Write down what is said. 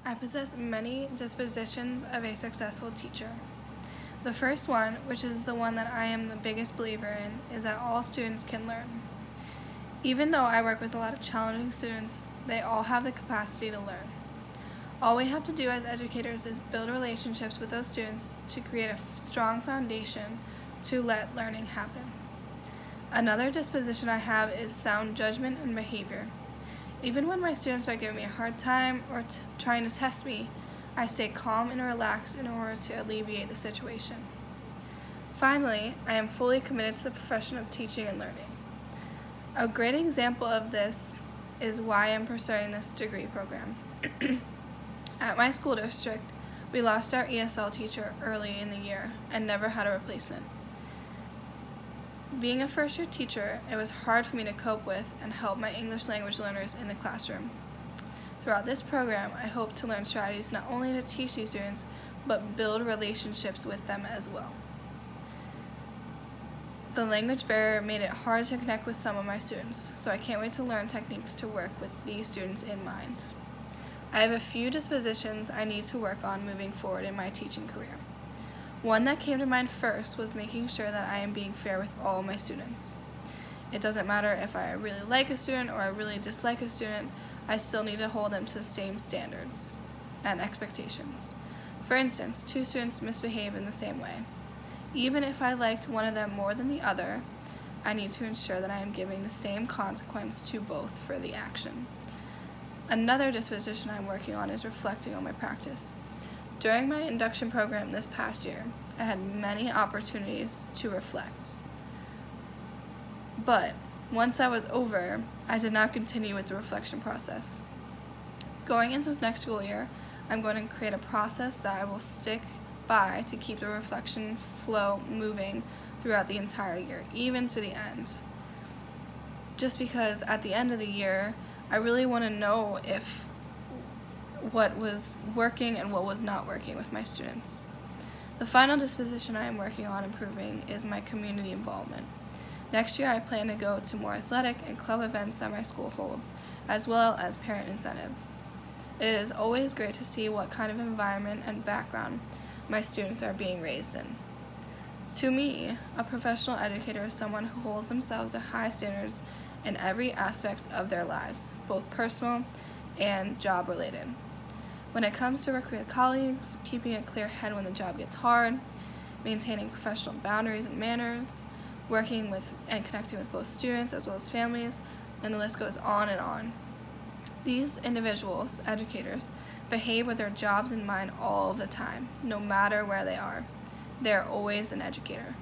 I possess many dispositions of a successful teacher. The first one, which is the one that I am the biggest believer in, is that all students can learn. Even though I work with a lot of challenging students, they all have the capacity to learn. All we have to do as educators is build relationships with those students to create a strong foundation to let learning happen. Another disposition I have is sound judgment and behavior. Even when my students are giving me a hard time or trying to test me, I stay calm and relaxed in order to alleviate the situation. Finally, I am fully committed to the profession of teaching and learning. A great example of this is why I'm pursuing this degree program. At my school district, we lost our ESL teacher early in the year and never had a replacement. Being a first-year teacher, it was hard for me to cope with and help my English language learners in the classroom. Throughout this program, I hope to learn strategies not only to teach these students, but build relationships with them as well. The language barrier made it hard to connect with some of my students, so I can't wait to learn techniques to work with these students in mind. I have a few dispositions I need to work on moving forward in my teaching career. One that came to mind first was making sure that I am being fair with all my students. It doesn't matter if I really like a student or I really dislike a student, I still need to hold them to the same standards and expectations. For instance, two students misbehave in the same way. Even if I liked one of them more than the other, I need to ensure that I am giving the same consequence to both for the action. Another disposition I'm working on is reflecting on my practice. During my induction program this past year, I had many opportunities to reflect. But once that was over, I did not continue with the reflection process. Going into this next school year, I'm going to create a process that I will stick by to keep the reflection flow moving throughout the entire year, even to the end. Just because at the end of the year, I really want to know if what was working and what was not working with my students. The final disposition I am working on improving is my community involvement. Next year, I plan to go to more athletic and club events that my school holds, as well as parent incentives. It is always great to see what kind of environment and background my students are being raised in. To me, a professional educator is someone who holds themselves to high standards in every aspect of their lives, both personal and job-related. When it comes to working with colleagues, keeping a clear head when the job gets hard, maintaining professional boundaries and manners, working with and connecting with both students as well as families, and the list goes on and on. These individuals, educators, behave with their jobs in mind all the time, no matter where they are. They are always an educator.